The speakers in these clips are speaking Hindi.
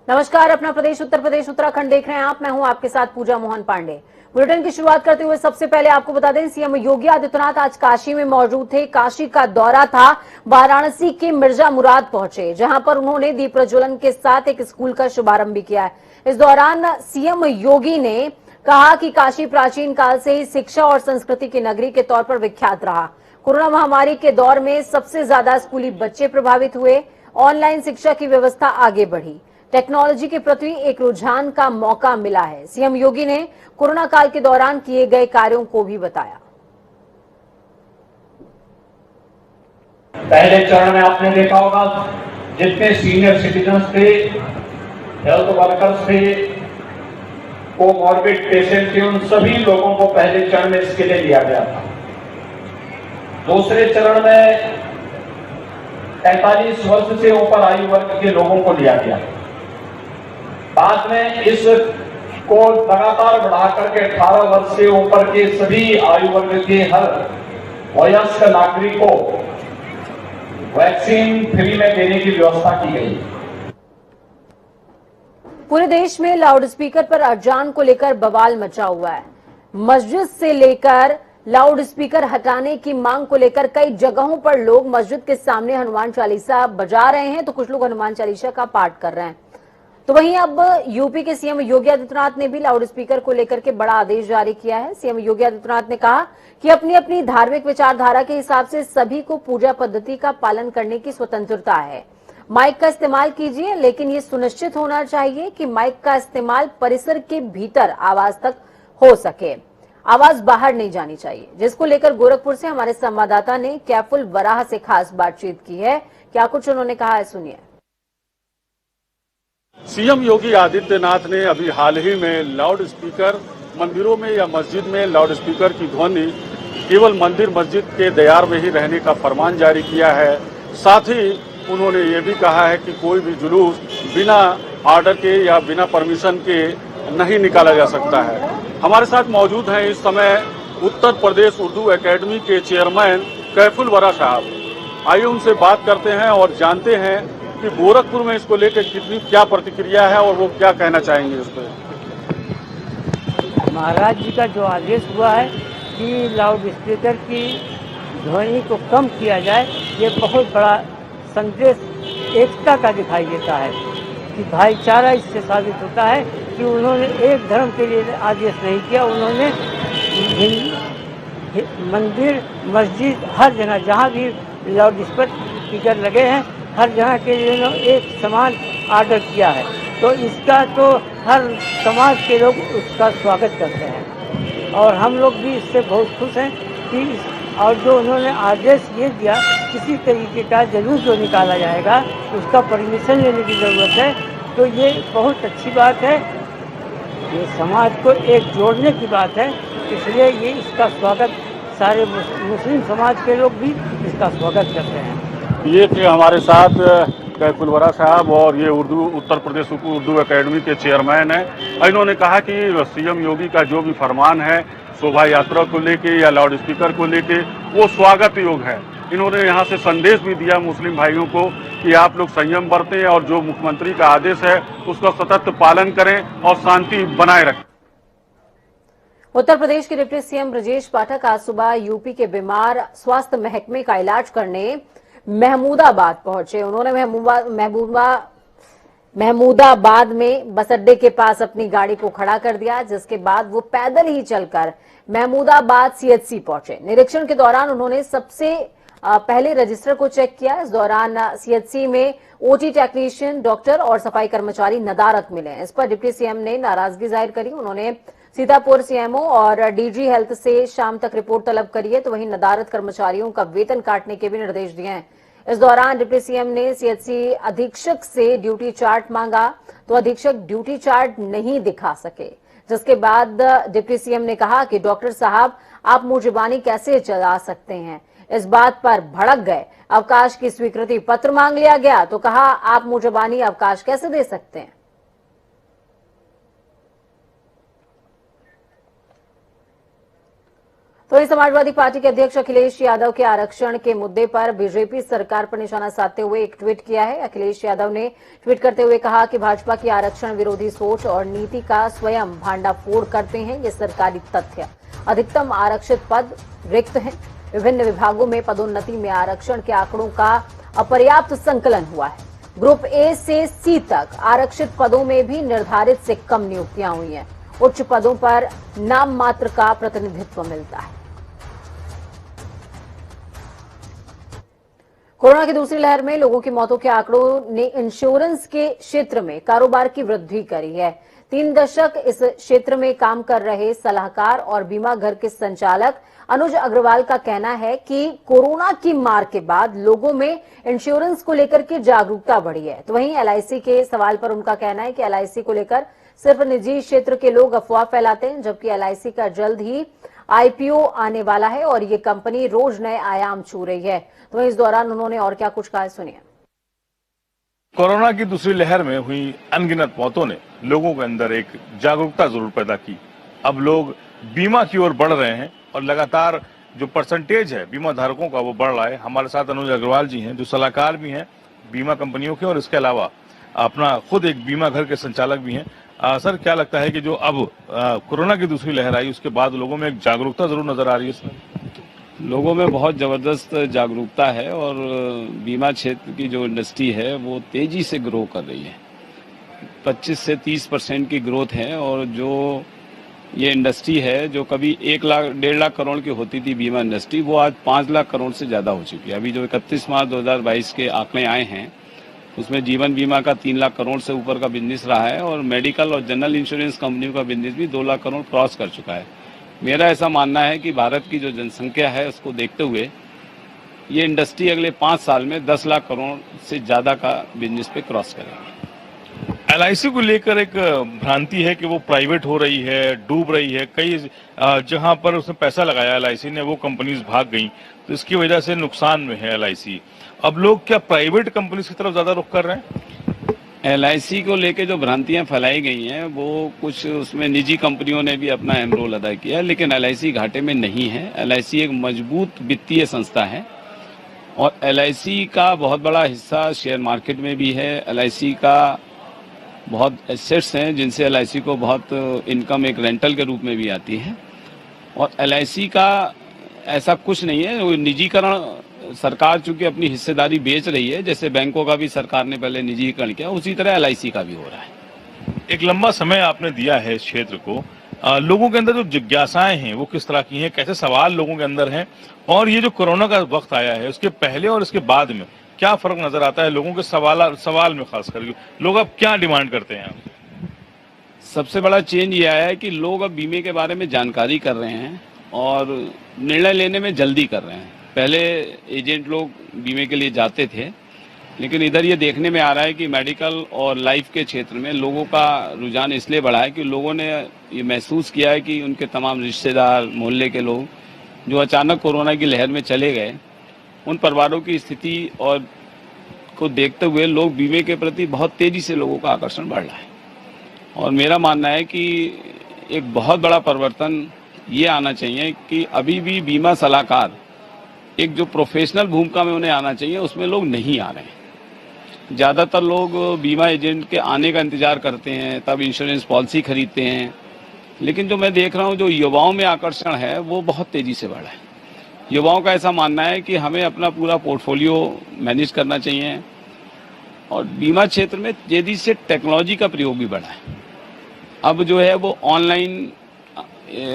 नमस्कार, अपना प्रदेश उत्तर प्रदेश उत्तराखंड देख रहे हैं आप। मैं हूं आपके साथ पूजा मोहन पांडे। बुलेटिन की शुरुआत करते हुए सबसे पहले आपको बता दें, सीएम योगी आदित्यनाथ आज काशी में मौजूद थे। काशी का दौरा था। वाराणसी के मिर्जा मुराद पहुंचे, जहां पर उन्होंने दीप प्रज्वलन के साथ एक स्कूल का शुभारंभ भी किया है। इस दौरान सीएम योगी ने कहा कि काशी प्राचीन काल से ही शिक्षा और संस्कृति की नगरी के तौर पर विख्यात रहा। कोरोना महामारी के दौर में सबसे ज्यादा स्कूली बच्चे प्रभावित हुए। ऑनलाइन शिक्षा की व्यवस्था आगे बढ़ी। टेक्नोलॉजी के प्रति एक रुझान का मौका मिला है। सीएम योगी ने कोरोना काल के दौरान किए गए कार्यों को भी बताया। पहले चरण में आपने देखा होगा, जितने सीनियर सिटीजन थे, हेल्थ वर्कर्स थे, कोमॉर्बिड पेशेंट थे, उन सभी लोगों को पहले चरण में इसके लिए लिया गया था। दूसरे चरण में 45 वर्ष से ऊपर आयु वर्ग के लोगों को लिया गया। बाद में इस को लगातार बढ़ाकर के 18 वर्ष से ऊपर के सभी आयु वर्ग के हर वयस्क नागरिक को वैक्सीन फ्री में देने की व्यवस्था की गई। पूरे देश में लाउडस्पीकर पर अजान को लेकर बवाल मचा हुआ है। मस्जिद से लेकर लाउडस्पीकर हटाने की मांग को लेकर कई जगहों पर लोग मस्जिद के सामने हनुमान चालीसा बजा रहे हैं, तो कुछ लोग हनुमान चालीसा का पाठ कर रहे हैं। तो वहीं अब यूपी के सीएम योगी आदित्यनाथ ने भी लाउडस्पीकर को लेकर के बड़ा आदेश जारी किया है। सीएम योगी आदित्यनाथ ने कहा कि अपनी अपनी धार्मिक विचारधारा के हिसाब से सभी को पूजा पद्धति का पालन करने की स्वतंत्रता है। माइक का इस्तेमाल कीजिए, लेकिन ये सुनिश्चित होना चाहिए कि माइक का इस्तेमाल परिसर के भीतर आवाज तक हो सके, आवाज बाहर नहीं जानी चाहिए। जिसको लेकर गोरखपुर से हमारे संवाददाता ने कैफुल वराह से खास बातचीत की है। क्या कुछ उन्होंने कहा है, सुनिए। सीएम योगी आदित्यनाथ ने अभी हाल ही में लाउड स्पीकर मंदिरों में या मस्जिद में लाउड स्पीकर की ध्वनि केवल मंदिर मस्जिद के दयार में ही रहने का फरमान जारी किया है। साथ ही उन्होंने ये भी कहा है कि कोई भी जुलूस बिना ऑर्डर के या बिना परमिशन के नहीं निकाला जा सकता है। हमारे साथ मौजूद हैं इस समय उत्तर प्रदेश उर्दू एकेडमी के चेयरमैन कैफुल वरा साहब। आइए उनसे बात करते हैं और जानते हैं कि गोरखपुर में इसको लेकर कितनी क्या प्रतिक्रिया है और वो क्या कहना चाहेंगे उस पर। महाराज जी का जो आदेश हुआ है कि लाउड स्पीकर की ध्वनि को कम किया जाए, ये बहुत बड़ा संदेश एकता का दिखाई देता है कि भाईचारा इससे साबित होता है कि उन्होंने एक धर्म के लिए आदेश नहीं किया। उन्होंने मंदिर मस्जिद हर जगह जहाँ भी लाउड स्पीकर लगे हैं, हर जगह के लिए एक समान आर्डर किया है। तो इसका तो हर समाज के लोग उसका स्वागत करते हैं और हम लोग भी इससे बहुत खुश हैं कि और जो उन्होंने आदेश ये दिया, किसी तरीके का जुलूस जो निकाला जाएगा उसका परमिशन लेने की ज़रूरत है, तो ये बहुत अच्छी बात है। ये समाज को एक जोड़ने की बात है, इसलिए ये इसका स्वागत सारे मुस्लिम समाज के लोग भी इसका स्वागत करते हैं। ये थे हमारे साथ कैफुल वरा साहब और ये उत्तर प्रदेश उर्दू एकेडमी के चेयरमैन हैं। इन्होंने कहा कि सीएम योगी का जो भी फरमान है शोभा यात्रा को लेके या लाउड स्पीकर को लेके, वो स्वागत योग्य है। इन्होंने यहाँ से संदेश भी दिया मुस्लिम भाइयों को कि आप लोग संयम बरतें और जो मुख्यमंत्री का आदेश है उसका सतत पालन करें और शांति बनाए रखें। उत्तर प्रदेश के डिप्टी सीएम ब्रजेश पाठक आज सुबह यूपी के बीमार स्वास्थ्य महकमे का इलाज करने महमूदाबाद पहुंचे। उन्होंने महमूदाबाद में बस अड्डे के पास अपनी गाड़ी को खड़ा कर दिया, जिसके बाद वो पैदल ही चलकर महमूदाबाद सीएचसी पहुंचे। निरीक्षण के दौरान उन्होंने सबसे पहले रजिस्टर को चेक किया। इस दौरान सीएचसी में ओटी टेक्नीशियन, डॉक्टर और सफाई कर्मचारी नदारद मिले। इस पर डिप्टी सीएम ने नाराजगी जाहिर करी। उन्होंने सीतापुर सीएमओ और डीजी हेल्थ से शाम तक रिपोर्ट तलब करी है, तो वहीं नदारद कर्मचारियों का वेतन काटने के भी निर्देश दिए हैं। इस दौरान डिप्टी सीएम ने सीएचसी अधीक्षक से ड्यूटी चार्ट मांगा, तो अधीक्षक ड्यूटी चार्ट नहीं दिखा सके, जिसके बाद डिप्टी सीएम ने कहा कि डॉक्टर साहब आप मुंह जुबानी कैसे चला सकते हैं। इस बात पर भड़क गए। अवकाश की स्वीकृति पत्र मांग लिया गया, तो कहा आप मुंह जुबानी अवकाश कैसे दे सकते हैं। तो वहीं समाजवादी पार्टी के अध्यक्ष अखिलेश यादव के आरक्षण के मुद्दे पर बीजेपी सरकार पर निशाना साधते हुए एक ट्वीट किया है। अखिलेश यादव ने ट्वीट करते हुए कहा कि भाजपा की आरक्षण विरोधी सोच और नीति का स्वयं भांडाफोड़ करते हैं ये सरकारी तथ्य। अधिकतम आरक्षित पद रिक्त हैं। विभिन्न विभागों में पदोन्नति में आरक्षण के आंकड़ों का अपर्याप्त संकलन हुआ है। ग्रुप ए से सी तक आरक्षित पदों में भी निर्धारित से कम नियुक्तियां हुई हैं। उच्च पदों पर नाम मात्र का प्रतिनिधित्व मिलता है। कोरोना की दूसरी लहर में लोगों की मौतों के आंकड़ों ने इंश्योरेंस के क्षेत्र में कारोबार की वृद्धि करी है। 3 दशक इस क्षेत्र में काम कर रहे सलाहकार और बीमा घर के संचालक अनुज अग्रवाल का कहना है कि कोरोना की मार के बाद लोगों में इंश्योरेंस को लेकर के जागरूकता बढ़ी है। तो वहीं एलआईसी के सवाल पर उनका कहना है कि एलआईसी को लेकर सिर्फ निजी क्षेत्र के लोग अफवाह फैलाते हैं, जबकि एलआईसी का जल्द ही आईपीओ आने वाला है और ये कंपनी रोज नए आयाम छू रही है। तो इस दौरान उन्होंने और क्या कुछ कहा, सुनिए। कोरोना की दूसरी लहर में हुई अनगिनत मौतों ने लोगों के अंदर एक जागरूकता जरूर पैदा की। अब लोग बीमा की ओर बढ़ रहे हैं और लगातार जो परसेंटेज है बीमा धारकों का वो बढ़ रहा है। हमारे साथ अनुज अग्रवाल जी हैं जो सलाहकार भी हैं बीमा कंपनियों के और इसके अलावा अपना खुद एक बीमा घर के संचालक भी हैं। सर, क्या लगता है कि जो अब कोरोना की दूसरी लहर आई उसके बाद लोगों में एक जागरूकता जरूर नजर आ रही है इसमें? लोगों में बहुत जबरदस्त जागरूकता है और बीमा क्षेत्र की जो इंडस्ट्री है वो तेजी से ग्रो कर रही है। 25 से 30% की ग्रोथ है और जो ये इंडस्ट्री है जो कभी 1 लाख 1.5 लाख करोड़ की होती थी बीमा इंडस्ट्री, वो आज 5 लाख करोड़ से ज्यादा हो चुकी है। अभी जो 31 मार्च 2022 के आंकड़े आए हैं उसमें जीवन बीमा का 3 लाख करोड़ से ऊपर का बिजनेस रहा है और मेडिकल और जनरल इंश्योरेंस कंपनियों का बिजनेस भी 2 लाख करोड़ क्रॉस कर चुका है। मेरा ऐसा मानना है कि भारत की जो जनसंख्या है उसको देखते हुए ये इंडस्ट्री अगले 5 साल में 10 लाख करोड़ से ज्यादा का बिजनेस पे क्रॉस करेगी। एलआईसी को लेकर एक भ्रांति है कि वो प्राइवेट हो रही है, डूब रही है। कई जहां पर उसने पैसा लगाया एलआईसी ने वो कंपनीज भाग गई, तो इसकी वजह से नुकसान में है एलआईसी। अब लोग क्या प्राइवेट कंपनीज की तरफ ज्यादा रुख कर रहे हैं? एलआईसी को लेके जो भ्रांतियां फैलाई गई हैं वो कुछ उसमें निजी कंपनियों ने भी अपना अहम रोल अदा किया है, लेकिन एलआईसी घाटे में नहीं है। एलआईसी एक मजबूत वित्तीय संस्था है और एलआईसी का बहुत बड़ा हिस्सा शेयर मार्केट में भी है। एलआईसी का बहुत एसेट्स हैं जिनसे एलआईसी को बहुत इनकम एक रेंटल के रूप में भी आती है और एलआईसी का ऐसा कुछ नहीं है। वो निजीकरण सरकार चूंकि अपनी हिस्सेदारी बेच रही है, जैसे बैंकों का भी सरकार ने पहले निजीकरण किया, उसी तरह एलआईसी का भी हो रहा है। एक लंबा समय आपने दिया है इस क्षेत्र को, लोगों के अंदर जो जिज्ञासाएं हैं वो किस तरह की हैं, कैसे सवाल लोगों के अंदर हैं, और ये जो कोरोना का वक्त आया है उसके पहले और इसके बाद में क्या फर्क नजर आता है लोगों के सवाल में? खास करके लोग अब क्या डिमांड करते हैं? सबसे बड़ा चेंज ये आया है कि लोग अब बीमे के बारे में जानकारी कर रहे हैं और निर्णय लेने में जल्दी कर रहे हैं। पहले एजेंट लोग बीमे के लिए जाते थे, लेकिन इधर ये देखने में आ रहा है कि मेडिकल और लाइफ के क्षेत्र में लोगों का रुझान इसलिए बढ़ा है कि लोगों ने ये महसूस किया है कि उनके तमाम रिश्तेदार, मोहल्ले के लोग जो अचानक कोरोना की लहर में चले गए, उन परिवारों की स्थिति और को देखते हुए लोग बीमे के प्रति बहुत तेजी से लोगों का आकर्षण बढ़ रहा है। और मेरा मानना है कि एक बहुत बड़ा परिवर्तन ये आना चाहिए कि अभी भी बीमा सलाहकार एक जो प्रोफेशनल भूमिका में उन्हें आना चाहिए, उसमें लोग नहीं आ रहे हैं। ज़्यादातर लोग बीमा एजेंट के आने का इंतजार करते हैं, तब इंश्योरेंस पॉलिसी खरीदते हैं। लेकिन जो मैं देख रहा हूँ जो युवाओं में आकर्षण है वो बहुत तेजी से बढ़ा है। युवाओं का ऐसा मानना है कि हमें अपना पूरा पोर्टफोलियो मैनेज करना चाहिए और बीमा क्षेत्र में तेजी से टेक्नोलॉजी का प्रयोग भी बढ़ा है। अब जो है वो ऑनलाइन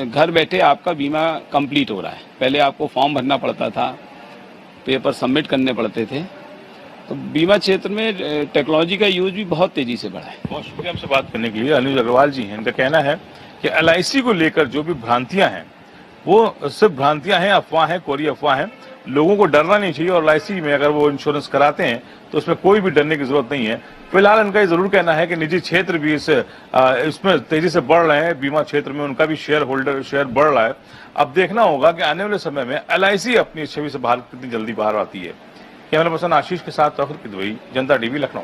घर बैठे आपका बीमा कंप्लीट हो रहा है। पहले आपको फॉर्म भरना पड़ता था, पेपर सबमिट करने पड़ते थे। तो बीमा क्षेत्र में टेक्नोलॉजी का यूज भी बहुत तेजी से बढ़ा है। बहुत शुक्रिया हमसे बात करने के लिए। अनुज अग्रवाल जी हैं, इनका कहना है कि एलआईसी को लेकर जो भी भ्रांतियां हैं वो सिर्फ भ्रांतियां हैं, अफवाह है, कोरी अफवाह है। लोगों को डरना नहीं चाहिए और एलआईसी में अगर वो इंश्योरेंस कराते हैं तो उसमें कोई भी डरने की जरूरत नहीं है। फिलहाल इनका ये जरूर कहना है कि निजी क्षेत्र भी इसमें तेजी से बढ़ रहे हैं, बीमा क्षेत्र में उनका भी शेयर बढ़ रहा है। अब देखना होगा कि आने वाले समय में एलआईसी अपनी छवि से बाहर कितनी जल्दी बाहर आती है। कैमरा पर्सन आशीष के साथ तौफीक किदवई, जनता टीवी, लखनऊ।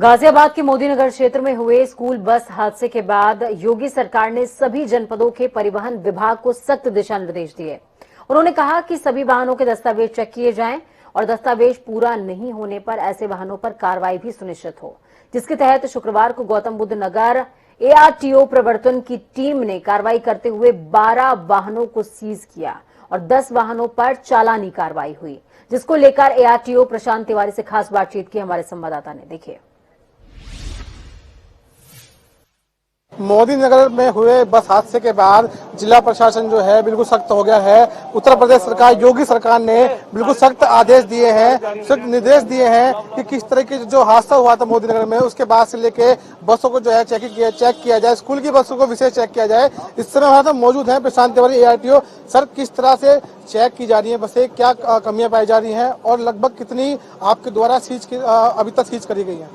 गाजियाबाद के मोदीनगर क्षेत्र में हुए स्कूल बस हादसे के बाद योगी सरकार ने सभी जनपदों के परिवहन विभाग को सख्त दिशा निर्देश दिए। उन्होंने कहा कि सभी वाहनों के दस्तावेज चेक किए जाएं और दस्तावेज पूरा नहीं होने पर ऐसे वाहनों पर कार्रवाई भी सुनिश्चित हो, जिसके तहत शुक्रवार को गौतम बुद्ध नगर एआरटीओ प्रवर्तन की टीम ने कार्रवाई करते हुए 12 वाहनों को सीज किया और 10 वाहनों पर चालानी कार्रवाई हुई, जिसको लेकर एआरटीओ प्रशांत तिवारी से खास बातचीत की हमारे संवाददाता ने। देखिए, मोदी नगर में हुए बस हादसे के बाद जिला प्रशासन जो है बिल्कुल सख्त हो गया है। उत्तर प्रदेश सरकार, योगी सरकार ने बिल्कुल सख्त आदेश दिए हैं, सख्त निर्देश दिए हैं कि किस तरह की जो हादसा हुआ था मोदी नगर में, उसके बाद से लेके बसों को जो है चेक किया जाए, स्कूल की बसों को विशेष चेक किया जाए। इस समय हमारे साथ मौजूद है प्रशांत तिवारी, एआरटीओ। सर, किस तरह से चेक की जा रही है बसें, क्या कमियां पाई जा रही हैं और लगभग कितनी आपके द्वारा अभी तक सीज करी गई है?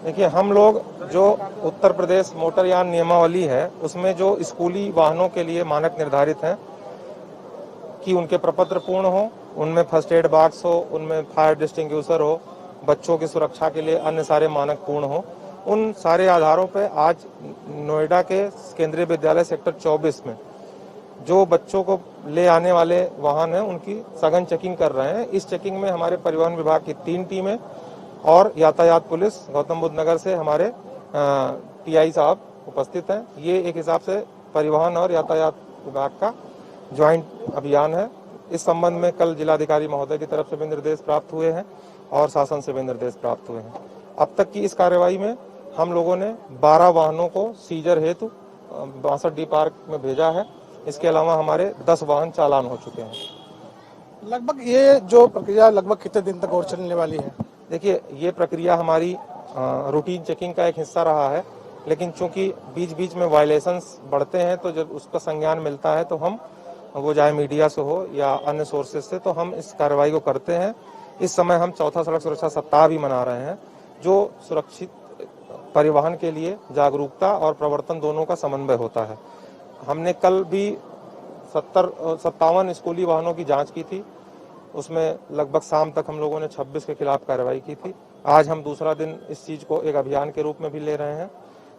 देखिए, हम लोग जो उत्तर प्रदेश मोटरयान नियमावली है उसमें जो स्कूली वाहनों के लिए मानक निर्धारित हैं कि उनके प्रपत्र पूर्ण हो, उनमें फर्स्ट एड बॉक्स हो, उनमें फायर डिस्टिंग्विशर हो, बच्चों की सुरक्षा के लिए अन्य सारे मानक पूर्ण हो, उन सारे आधारों पर आज नोएडा के केंद्रीय विद्यालय सेक्टर 24 में जो बच्चों को ले आने वाले वाहन हैं उनकी सघन चेकिंग कर रहे हैं। इस चेकिंग में हमारे परिवहन विभाग की 3 टीमें और यातायात पुलिस गौतम बुद्ध नगर से हमारे टीआई साहब उपस्थित हैं। ये एक हिसाब से परिवहन और यातायात विभाग का ज्वाइंट अभियान है। इस संबंध में कल जिलाधिकारी महोदय की तरफ से भी निर्देश प्राप्त हुए हैं और शासन से भी निर्देश प्राप्त हुए हैं। अब तक की इस कार्रवाई में हम लोगों ने 12 वाहनों को सीजर हेतु 62 डी पार्क में भेजा है। इसके अलावा हमारे 10 वाहन चालान हो चुके हैं। लगभग ये जो प्रक्रिया लगभग कितने दिन तक और चलने वाली है? देखिए, ये प्रक्रिया हमारी रूटीन चेकिंग का एक हिस्सा रहा है, लेकिन चूंकि बीच बीच में वायलेशंस बढ़ते हैं तो जब उसका संज्ञान मिलता है तो हम वो चाहे मीडिया से हो या अन्य सोर्सेज से, तो हम इस कार्रवाई को करते हैं। इस समय हम चौथा सड़क सुरक्षा सप्ताह भी मना रहे हैं, जो सुरक्षित परिवहन के लिए जागरूकता और प्रवर्तन दोनों का समन्वय होता है। हमने कल भी 57 स्कूली वाहनों की जांच की थी, उसमें लगभग शाम तक हम लोगों ने 26 के खिलाफ कार्रवाई की थी। आज हम दूसरा दिन इस चीज को एक अभियान के रूप में भी ले रहे हैं।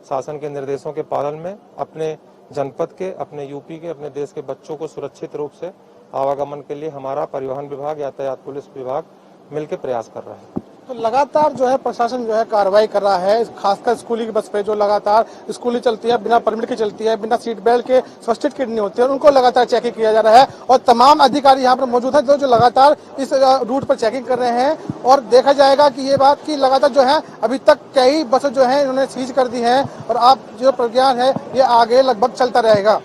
शासन के निर्देशों के पालन में अपने जनपद के, अपने यूपी के, अपने देश के बच्चों को सुरक्षित रूप से आवागमन के लिए हमारा परिवहन विभाग, यातायात पुलिस विभाग मिलकर प्रयास कर रहा है। तो लगातार जो है प्रशासन जो है कार्रवाई कर रहा है, खासकर स्कूली की बस पे जो लगातार स्कूली चलती है, बिना परमिट की चलती है, बिना सीट बेल्ट के फर्स्ट एड किट नहीं होती है, उनको लगातार चेकिंग किया जा रहा है और तमाम अधिकारी यहाँ पर मौजूद है जो लगातार इस रूट पर चेकिंग कर रहे हैं। और देखा जाएगा कि ये बात की लगातार जो है अभी तक कई बसें जो है इन्होंने सीज कर दी है और आप जो प्रज्ञान है ये आगे लगभग चलता रहेगा।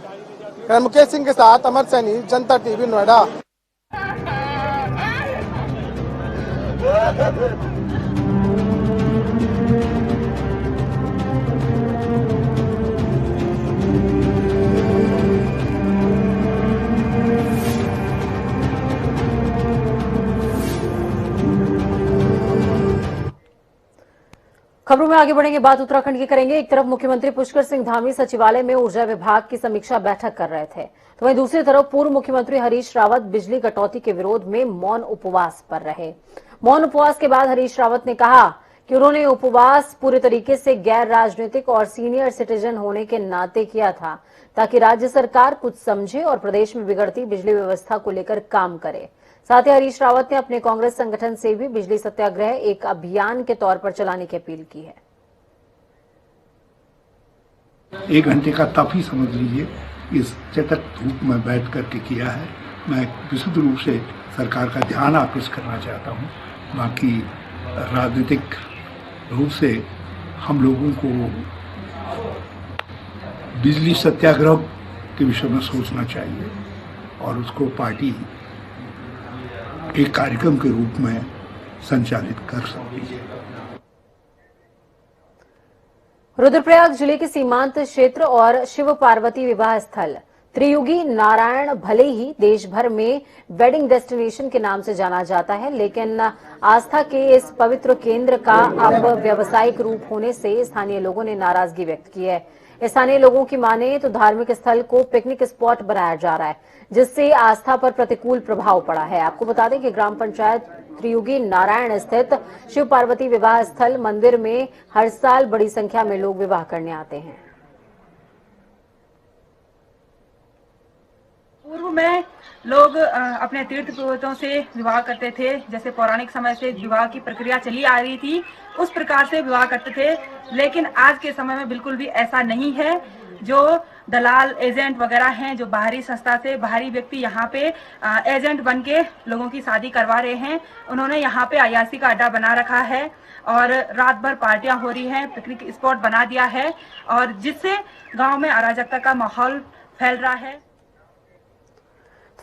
मुकेश सिंह के साथ अमर सैनी, जनता टीवी, नोएडा। खबरों में आगे बढ़ेंगे, बात उत्तराखंड की करेंगे। एक तरफ मुख्यमंत्री पुष्कर सिंह धामी सचिवालय में ऊर्जा विभाग की समीक्षा बैठक कर रहे थे, तो वहीं दूसरी तरफ पूर्व मुख्यमंत्री हरीश रावत बिजली कटौती के विरोध में मौन उपवास पर रहे। मौन उपवास के बाद हरीश रावत ने कहा कि उन्होंने उपवास पूरे तरीके से गैर राजनीतिक और सीनियर सिटीजन होने के नाते किया था, ताकि राज्य सरकार कुछ समझे और प्रदेश में बिगड़ती बिजली व्यवस्था को लेकर काम करे। साथ ही हरीश रावत ने अपने कांग्रेस संगठन से भी बिजली सत्याग्रह एक अभियान के तौर पर चलाने की अपील की है। 1 घंटे का तप ही समझ लीजिए इस चटक धूप में बैठ करके किया है। मैं विशुद्ध रूप से सरकार का ध्यान आकृष्ट करना चाहता हूँ। बाकी राजनीतिक रूप से हम लोगों को बिजली सत्याग्रह के विषय में सोचना चाहिए और उसको पार्टी एक कार्यक्रम के रूप में संचालित कर सकती है। रुद्रप्रयाग जिले के सीमांत क्षेत्र और शिव पार्वती विवाह स्थल त्रियुगी नारायण भले ही देश भर में वेडिंग डेस्टिनेशन के नाम से जाना जाता है, लेकिन आस्था के इस पवित्र केंद्र का अब व्यावसायिक रूप होने से स्थानीय लोगों ने नाराजगी व्यक्त की है। स्थानीय लोगों की माने तो धार्मिक स्थल को पिकनिक स्पॉट बनाया जा रहा है, जिससे आस्था पर प्रतिकूल प्रभाव पड़ा है। आपको बता दें कि ग्राम पंचायत त्रियुगी नारायण स्थित शिव पार्वती विवाह स्थल मंदिर में हर साल बड़ी संख्या में लोग विवाह करने आते हैं। पूर्व में लोग अपने तीर्थ पुरोहितों से विवाह करते थे, जैसे पौराणिक समय से विवाह की प्रक्रिया चली आ रही थी उस प्रकार से विवाह करते थे। लेकिन आज के समय में बिल्कुल भी ऐसा नहीं है। जो दलाल एजेंट वगैरह हैं, जो बाहरी संस्था से बाहरी व्यक्ति यहाँ पे एजेंट बन के लोगों की शादी करवा रहे हैं, उन्होंने यहाँ पे अयासी का अड्डा बना रखा है और रात भर पार्टियां हो रही हैं, पिकनिक स्पॉट बना दिया है और जिससे गांव में अराजकता का माहौल फैल रहा है।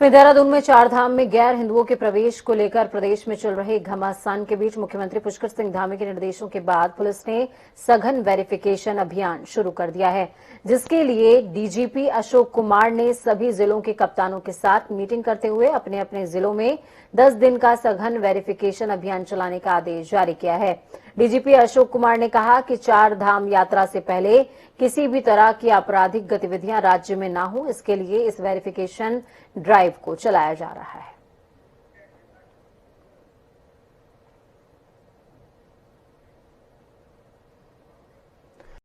देहरादून में चार धाम में गैर हिंदुओं के प्रवेश को लेकर प्रदेश में चल रहे घमासान के बीच मुख्यमंत्री पुष्कर सिंह धामी के निर्देशों के बाद पुलिस ने सघन वेरिफिकेशन अभियान शुरू कर दिया है, जिसके लिए डीजीपी अशोक कुमार ने सभी जिलों के कप्तानों के साथ मीटिंग करते हुए अपने अपने जिलों में 10 दिन का सघन वेरिफिकेशन अभियान चलाने का आदेश जारी किया है। डीजीपी अशोक कुमार ने कहा कि चार धाम यात्रा से पहले किसी भी तरह की आपराधिक गतिविधियां राज्य में न हो, इसके लिए इस वेरिफिकेशन ड्राइव को चलाया जा रहा है।